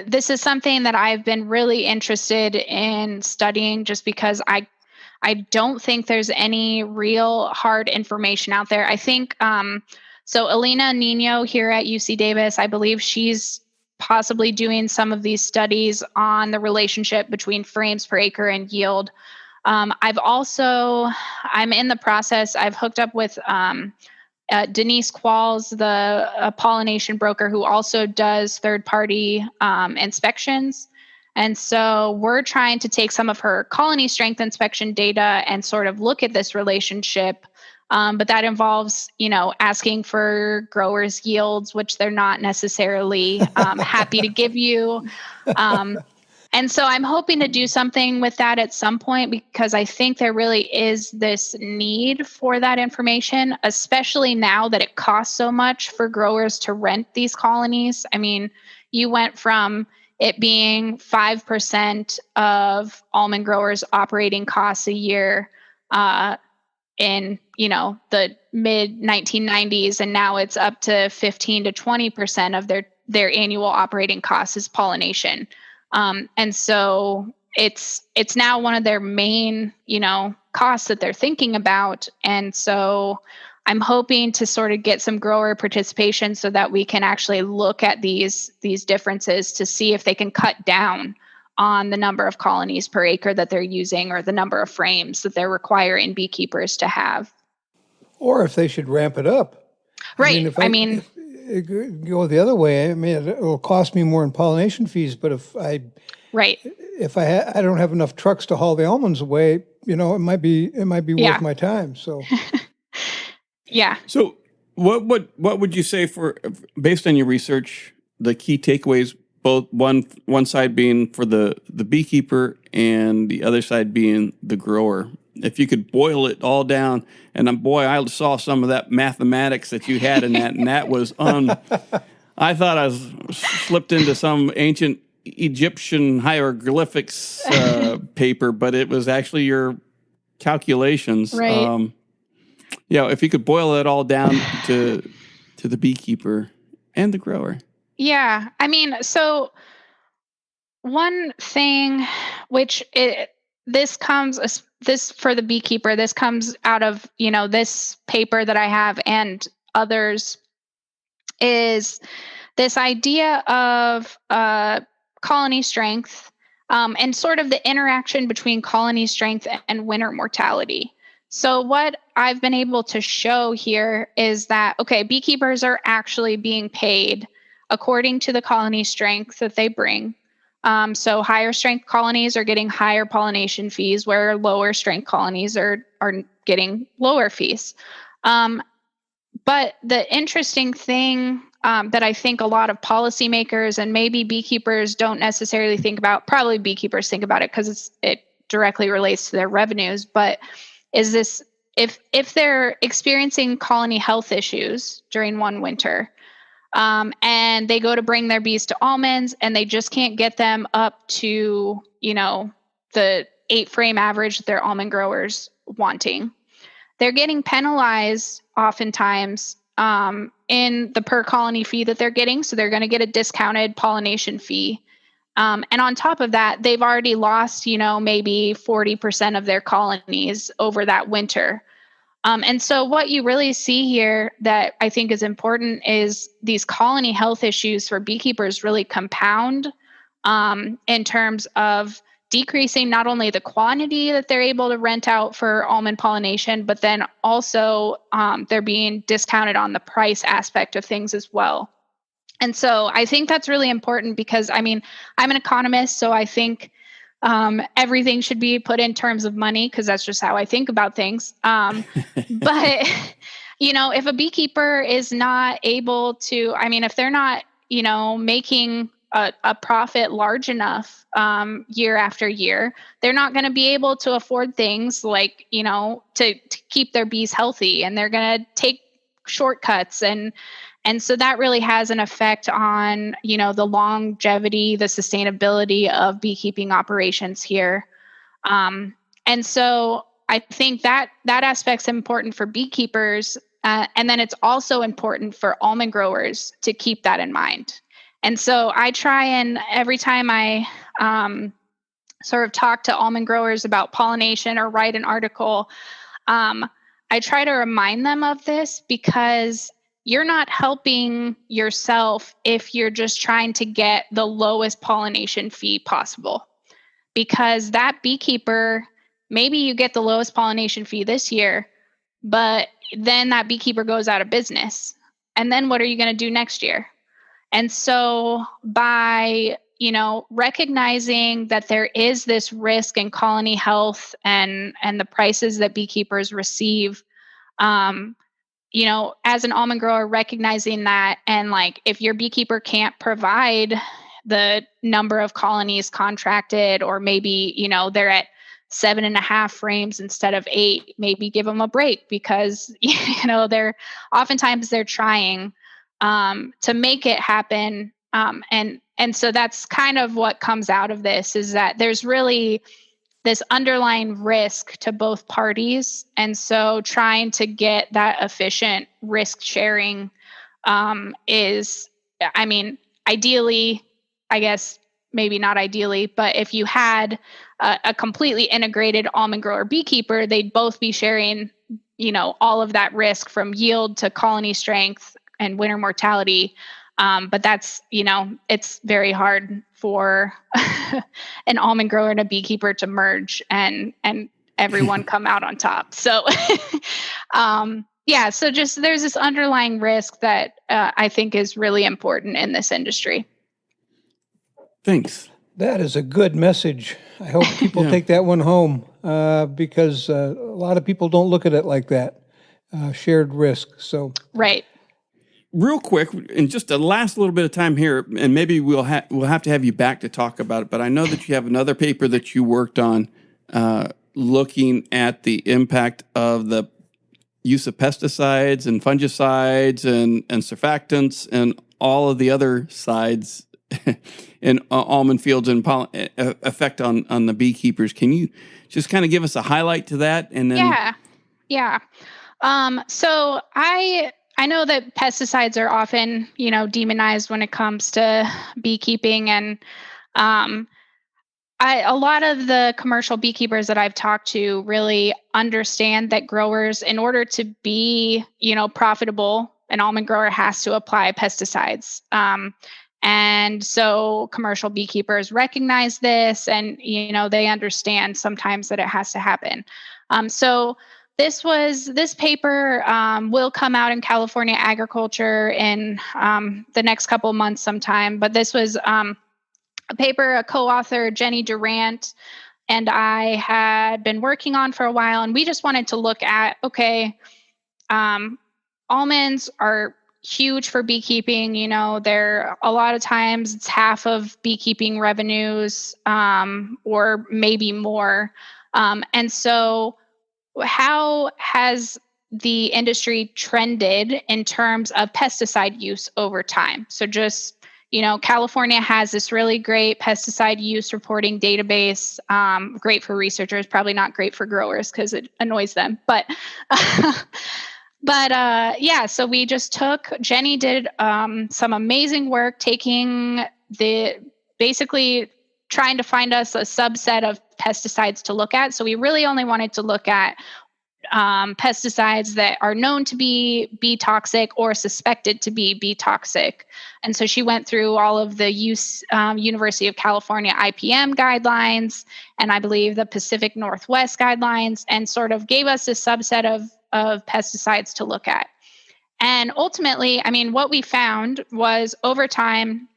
this is something that I've been really interested in studying, just because I don't think there's any real hard information out there. I think so Elena Nino here at UC Davis, I believe she's possibly doing some of these studies on the relationship between frames per acre and yield. I'm in the process, I've hooked up with Denise Qualls, the pollination broker, who also does third-party inspections. And so we're trying to take some of her colony strength inspection data and sort of look at this relationship. But that involves, asking for growers' yields, which they're not necessarily happy to give you. And so I'm hoping to do something with that at some point, because I think there really is this need for that information, especially now that it costs so much for growers to rent these colonies. I mean, you went from it being 5% of almond growers' operating costs a year in, the mid 1990s, and now it's up to 15 to 20% of their annual operating costs is pollination. And so it's now one of their main, costs that they're thinking about. And so I'm hoping to sort of get some grower participation so that we can actually look at these differences to see if they can cut down on the number of colonies per acre that they're using, or the number of frames that they're requiring beekeepers to have. Or if they should ramp it up. Right. If it go the other way, it will cost me more in pollination fees, but if I don't have enough trucks to haul the almonds away, it might be worth my time. So yeah. So what would you say, for based on your research, the key takeaways, both one side being for the beekeeper and the other side being the grower? If you could boil it all down, and I saw some of that mathematics that you had in that, and that was I thought I was slipped into some ancient Egyptian hieroglyphics paper, but it was actually your calculations. Right. If you could boil it all down to the beekeeper and the grower. Yeah. So one thing this for the beekeeper, this comes out of, this paper that I have and others, is this idea of colony strength and sort of the interaction between colony strength and winter mortality. So what I've been able to show here is that, beekeepers are actually being paid according to the colony strength that they bring. So higher strength colonies are getting higher pollination fees, where lower strength colonies are getting lower fees. But the interesting thing that I think a lot of policymakers and maybe beekeepers don't necessarily think about, probably beekeepers think about it because it directly relates to their revenues, but is this, if they're experiencing colony health issues during one winter, and they go to bring their bees to almonds and they just can't get them up to, the 8 frame average that their almond growers wanting, they're getting penalized oftentimes in the per colony fee that they're getting. So they're going to get a discounted pollination fee. And on top of that, they've already lost, maybe 40% of their colonies over that winter. And so what you really see here that I think is important is these colony health issues for beekeepers really compound in terms of decreasing not only the quantity that they're able to rent out for almond pollination, but then also they're being discounted on the price aspect of things as well. And so I think that's really important because, I mean, I'm an economist, so I think everything should be put in terms of money because that's just how I think about things. But, if a beekeeper is not able to, I mean, if they're not, making a profit large enough year after year, they're not going to be able to afford things like, to keep their bees healthy, and they're going to take shortcuts. And so that really has an effect on, the longevity, the sustainability of beekeeping operations here. And so I think that aspect's important for beekeepers. And then it's also important for almond growers to keep that in mind. And so I try, and every time I sort of talk to almond growers about pollination or write an article, I try to remind them of this, because you're not helping yourself if you're just trying to get the lowest pollination fee possible. Because that beekeeper, maybe you get the lowest pollination fee this year, but then that beekeeper goes out of business. And then what are you going to do next year? And so by, recognizing that there is this risk in colony health and the prices that beekeepers receive, as an almond grower, recognizing that, and like, if your beekeeper can't provide the number of colonies contracted, or maybe, they're at 7.5 frames instead of 8, maybe give them a break, because, they're trying to make it happen. And so that's kind of what comes out of this, is that there's really this underlying risk to both parties. And so trying to get that efficient risk sharing is, I mean, ideally, I guess, maybe not ideally, but if you had a completely integrated almond grower beekeeper, they'd both be sharing, all of that risk from yield to colony strength and winter mortality. But that's, it's very hard for an almond grower and a beekeeper to merge and everyone come out on top. So, so just there's this underlying risk that I think is really important in this industry. Thanks. That is a good message. I hope people take that one home because a lot of people don't look at it like that, shared risk. So right. Real quick, in just the last little bit of time here, and maybe we'll have to have you back to talk about it, but I know that you have another paper that you worked on looking at the impact of the use of pesticides and fungicides and surfactants and all of the other sides in almond fields and effect on the beekeepers. Can you just kind of give us a highlight to that? And then Yeah. So I know that pesticides are often, demonized when it comes to beekeeping, and a lot of the commercial beekeepers that I've talked to really understand that growers, in order to be, profitable, an almond grower has to apply pesticides. And so commercial beekeepers recognize this, and, they understand sometimes that it has to happen. So this paper will come out in California Agriculture in the next couple of months sometime. But this was a paper a co-author, Jenny Durant, and I had been working on for a while. And we just wanted to look at, almonds are huge for beekeeping. They're a lot of times it's half of beekeeping revenues or maybe more. And so how has the industry trended in terms of pesticide use over time? So just, California has this really great pesticide use reporting database, great for researchers, probably not great for growers because it annoys them. But so we just Jenny did some amazing work basically trying to find us a subset of pesticides to look at. So we really only wanted to look at pesticides that are known to be bee toxic or suspected to be bee toxic. And so she went through all of the University of California IPM guidelines, and I believe the Pacific Northwest guidelines, and sort of gave us a subset of pesticides to look at. And ultimately, I mean, what we found was over time,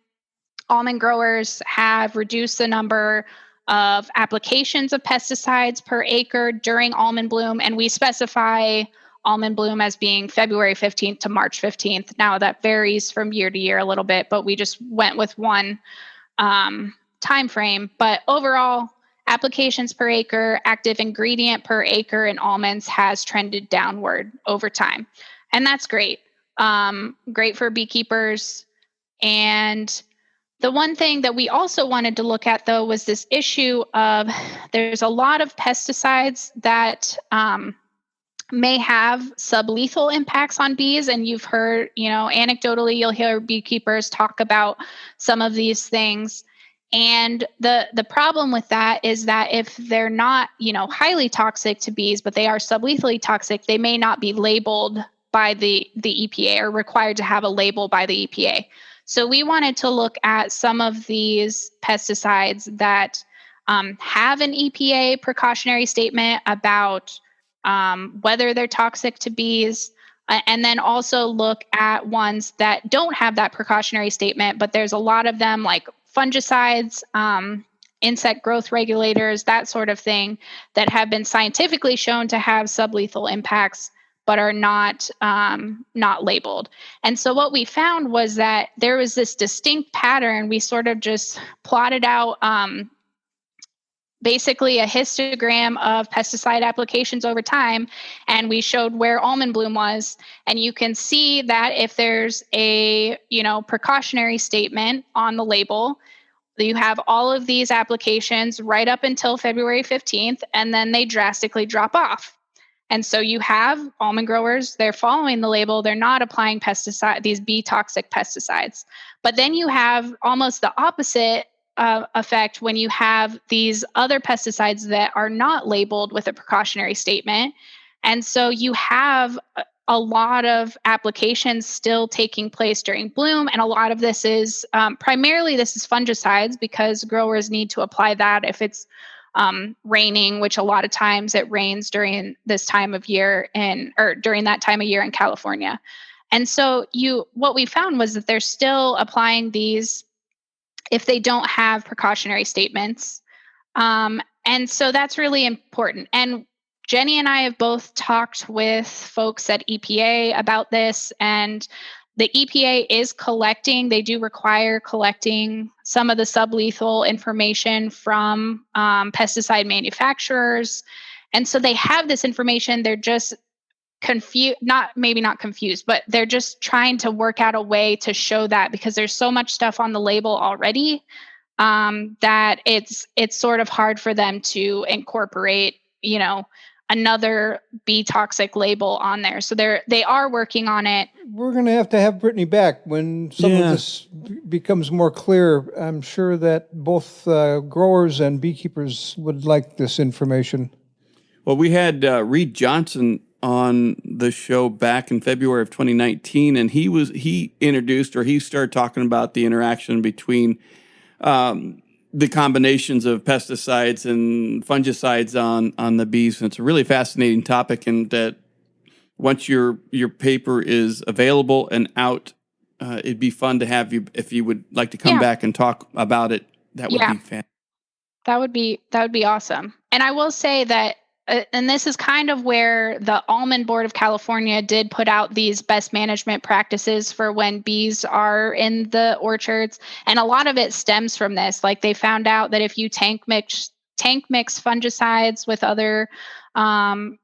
almond growers have reduced the number of applications of pesticides per acre during almond bloom, and we specify almond bloom as being February 15th to March 15th. Now that varies from year to year a little bit, but we just went with one time frame. But overall, applications per acre, active ingredient per acre in almonds has trended downward over time. And that's great. Great for beekeepers. And the one thing that we also wanted to look at, though, was this issue of there's a lot of pesticides that may have sublethal impacts on bees. And you've heard, anecdotally, you'll hear beekeepers talk about some of these things. And the problem with that is that if they're not, highly toxic to bees, but they are sublethally toxic, they may not be labeled by the EPA or required to have a label by the EPA. So we wanted to look at some of these pesticides that have an EPA precautionary statement about whether they're toxic to bees, and then also look at ones that don't have that precautionary statement, but there's a lot of them like fungicides, insect growth regulators, that sort of thing, that have been scientifically shown to have sublethal impacts but are not labeled. And so what we found was that there was this distinct pattern. We sort of just plotted out basically a histogram of pesticide applications over time, and we showed where almond bloom was. And you can see that if there's a precautionary statement on the label, you have all of these applications right up until February 15th, and then they drastically drop off. And so you have almond growers, they're following the label, they're not applying these bee toxic pesticides. But then you have almost the opposite effect when you have these other pesticides that are not labeled with a precautionary statement. And so you have a lot of applications still taking place during bloom. And a lot of this is primarily fungicides, because growers need to apply that if it's raining, which a lot of times it rains during this time of year during that time of year in California. And so what we found was that they're still applying these if they don't have precautionary statements. And so that's really important. And Jenny and I have both talked with folks at EPA about this, and the EPA is collecting, they do require collecting some of the sublethal information from pesticide manufacturers. And so they have this information, they're just not confused, but they're just trying to work out a way to show that, because there's so much stuff on the label already that it's sort of hard for them to incorporate, another bee toxic label on there. So they are working on it. We're going to have Brittney back when some of this becomes more clear. I'm sure that both growers and beekeepers would like this information. Well, we had Reed Johnson on the show back in February of 2019, and he started talking about the interaction between the combinations of pesticides and fungicides on the bees. And it's a really fascinating topic, and that once your paper is available and out, it'd be fun to have you, if you would like to come back and talk about it. That would be fantastic. That would be awesome. And I will say that, and this is kind of where the Almond Board of California did put out these best management practices for when bees are in the orchards. And a lot of it stems from this. Like, they found out that if you tank mix fungicides with other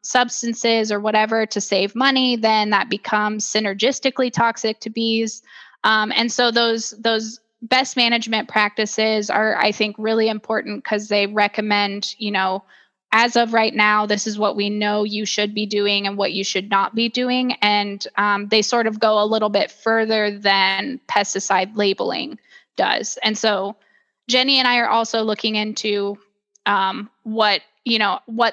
substances or whatever to save money, then that becomes synergistically toxic to bees. And so those best management practices are, I think, really important, because they recommend, as of right now, this is what we know you should be doing and what you should not be doing. And they sort of go a little bit further than pesticide labeling does. And so Jenny and I are also looking into what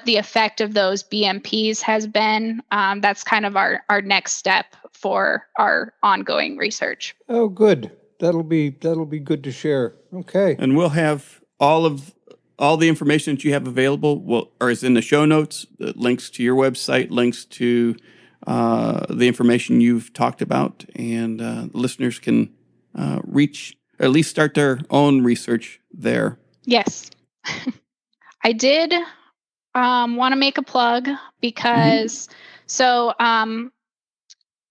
the effect of those BMPs has been. That's kind of our next step for our ongoing research. Oh, good. That'll be good to share. Okay. And we'll have all the information that you have available or is in the show notes, links to your website, links to the information you've talked about, and listeners can reach, or at least start their own research there. Yes. I did want to make a plug because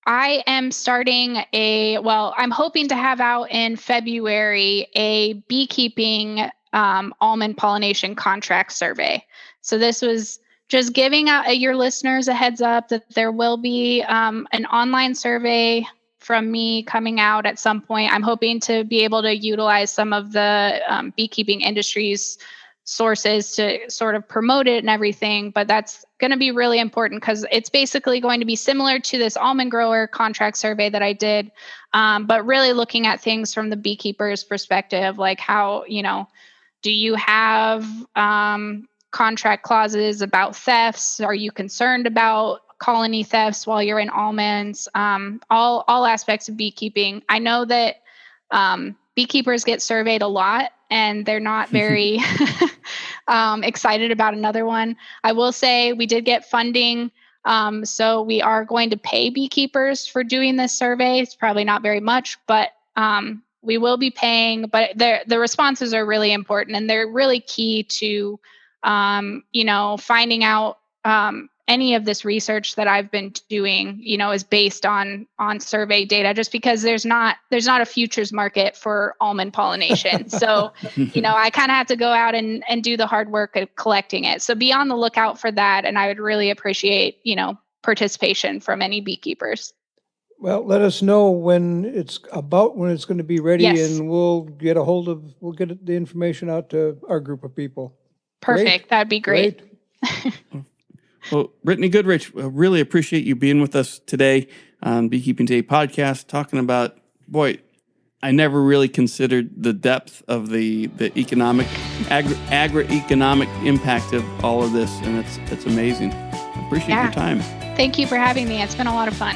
I am starting I'm hoping to have out in February a beekeeping almond pollination contract survey. So this was just giving out your listeners a heads up that there will be an online survey from me coming out at some point. I'm hoping to be able to utilize some of the beekeeping industry's sources to sort of promote it and everything, but that's going to be really important because it's basically going to be similar to this almond grower contract survey that I did, but really looking at things from the beekeeper's perspective, like how, do you have contract clauses about thefts? Are you concerned about colony thefts while you're in almonds? All aspects of beekeeping. I know that beekeepers get surveyed a lot, and they're not very excited about another one. I will say we did get funding, so we are going to pay beekeepers for doing this survey. It's probably not very much, but we will be paying. But the responses are really important, and they're really key to finding out any of this research that I've been doing, is based on survey data, just because there's not a futures market for almond pollination. So, I kind of have to go out and do the hard work of collecting it. So be on the lookout for that. And I would really appreciate, participation from any beekeepers. Well, let us know when it's going to be ready, Yes. And we'll get the information out to our group of people. Perfect. Great. That'd be great. Well, Brittney Goodrich, I really appreciate you being with us today on Beekeeping Today podcast, talking about, I never really considered the depth of the economic, agri-economic impact of all of this, and it's amazing. I appreciate your time. Thank you for having me. It's been a lot of fun.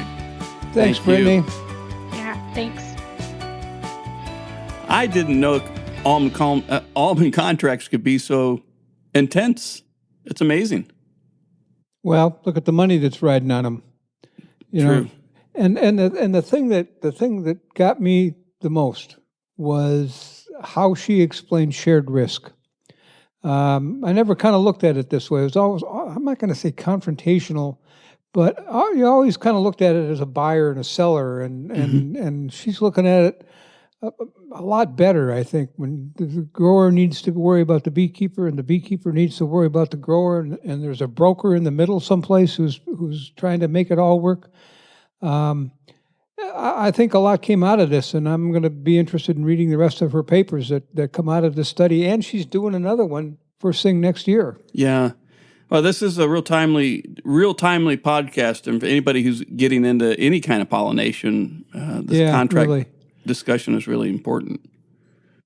Thanks, Thank Brittney. you. Yeah, thanks. I didn't know almond contracts could be so intense. It's amazing. Well, look at the money that's riding on them. True. And the thing that got me the most was how she explained shared risk. I never kind of looked at it this way. It was always, I'm not going to say confrontational, but you always kind of looked at it as a buyer and a seller, and she's looking at it a lot better, I think, when the grower needs to worry about the beekeeper and the beekeeper needs to worry about the grower, and there's a broker in the middle someplace who's trying to make it all work. I think a lot came out of this, and I'm going to be interested in reading the rest of her papers that come out of this study, and she's doing another one first thing next year. Yeah. Well, this is a real timely podcast, and for anybody who's getting into any kind of pollination, this contract really discussion is really important.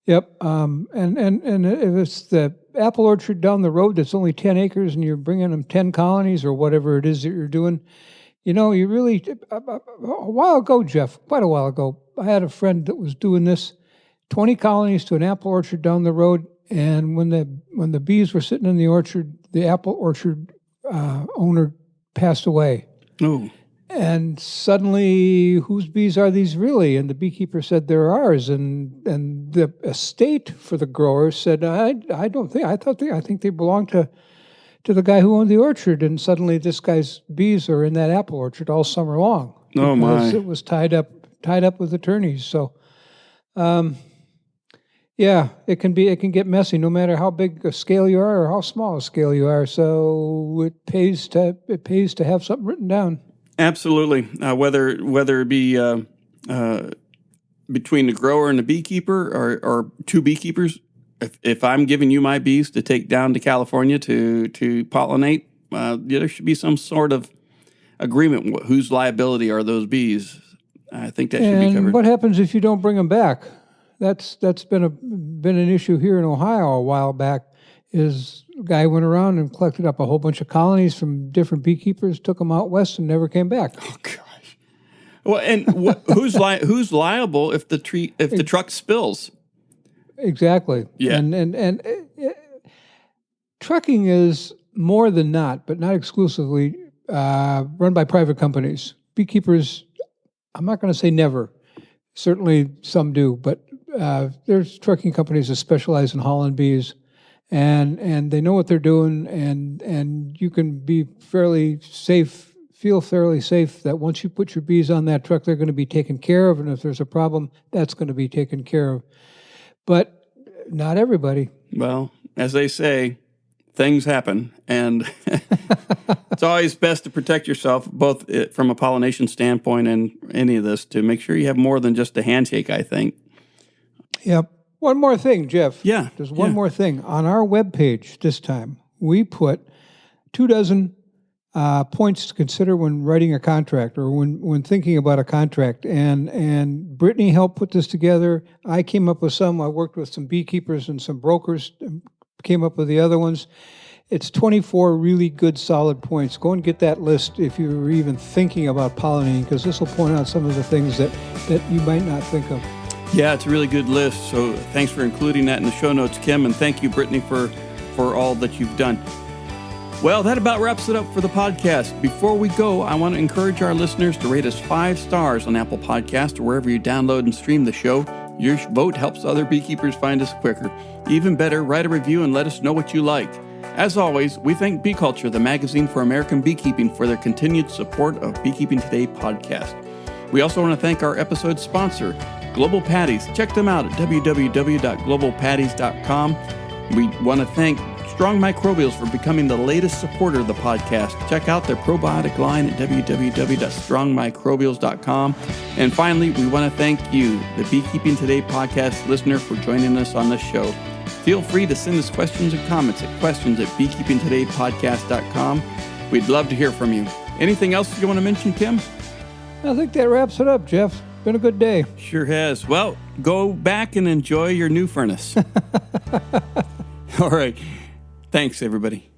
Yep. And if it's the apple orchard down the road that's only 10 acres and you're bringing them 10 colonies or whatever it is that you're doing, you really, a while ago, Jeff, quite a while ago, I had a friend that was doing this, 20 colonies to an apple orchard down the road. And when the bees were sitting in the orchard, the apple orchard owner passed away. Oh. And suddenly, whose bees are these really? And the beekeeper said, they're ours. And the estate for the grower said, I think they belong to the guy who owned the orchard. And suddenly this guy's bees are in that apple orchard all summer long. Oh my. It was tied up with attorneys. So, yeah, it can get messy no matter how big a scale you are or how small a scale you are. So it pays to have something written down. Absolutely. Whether it be between the grower and the beekeeper or two beekeepers, if I'm giving you my bees to take down to California to pollinate, there should be some sort of agreement. Whose liability are those bees? I think that should be covered. And what happens if you don't bring them back? That's been an issue here in Ohio a while back. is a guy went around and collected up a whole bunch of colonies from different beekeepers, took them out west, and never came back. Oh gosh. Well, and who's liable if the truck spills? Exactly. Yeah. And trucking is more than not, but not exclusively, run by private companies. Beekeepers, I'm not going to say never. Certainly some do, but there's trucking companies that specialize in hauling bees, and they know what they're doing, and you can be fairly safe, feel fairly safe that once you put your bees on that truck, they're going to be taken care of, and if there's a problem, that's going to be taken care of. But not everybody. Well, as they say, things happen, and it's always best to protect yourself, both from a pollination standpoint and any of this, to make sure you have more than just a handshake, I think. Yep. One more thing, Jeff. Yeah. There's one more thing. On our webpage this time, we put 24 points to consider when writing a contract or when thinking about a contract. And Brittney helped put this together. I came up with some. I worked with some beekeepers and some brokers, and came up with the other ones. It's 24 really good, solid points. Go and get that list if you're even thinking about pollinating, because this will point out some of the things that you might not think of. Yeah, it's a really good list. So thanks for including that in the show notes, Kim, and thank you, Brittney, for all that you've done. Well, that about wraps it up for the podcast. Before we go, I want to encourage our listeners to rate us 5 stars on Apple Podcasts or wherever you download and stream the show. Your vote helps other beekeepers find us quicker. Even better, write a review and let us know what you liked. As always, we thank Bee Culture, the magazine for American beekeeping, for their continued support of Beekeeping Today podcast. We also want to thank our episode sponsor, Global Patties. Check them out at www.globalpatties.com. We want to thank Strong Microbials for becoming the latest supporter of the podcast. Check out their probiotic line at www.strongmicrobials.com. And finally, we want to thank you, the Beekeeping Today podcast listener, for joining us on this show. Feel free to send us questions and comments at questions@beekeepingtodaypodcast.com. We'd love to hear from you. Anything else you want to mention, Kim? I think that wraps it up, Jeff. Been a good day. Sure has. Well, go back and enjoy your new furnace. All right. Thanks, everybody.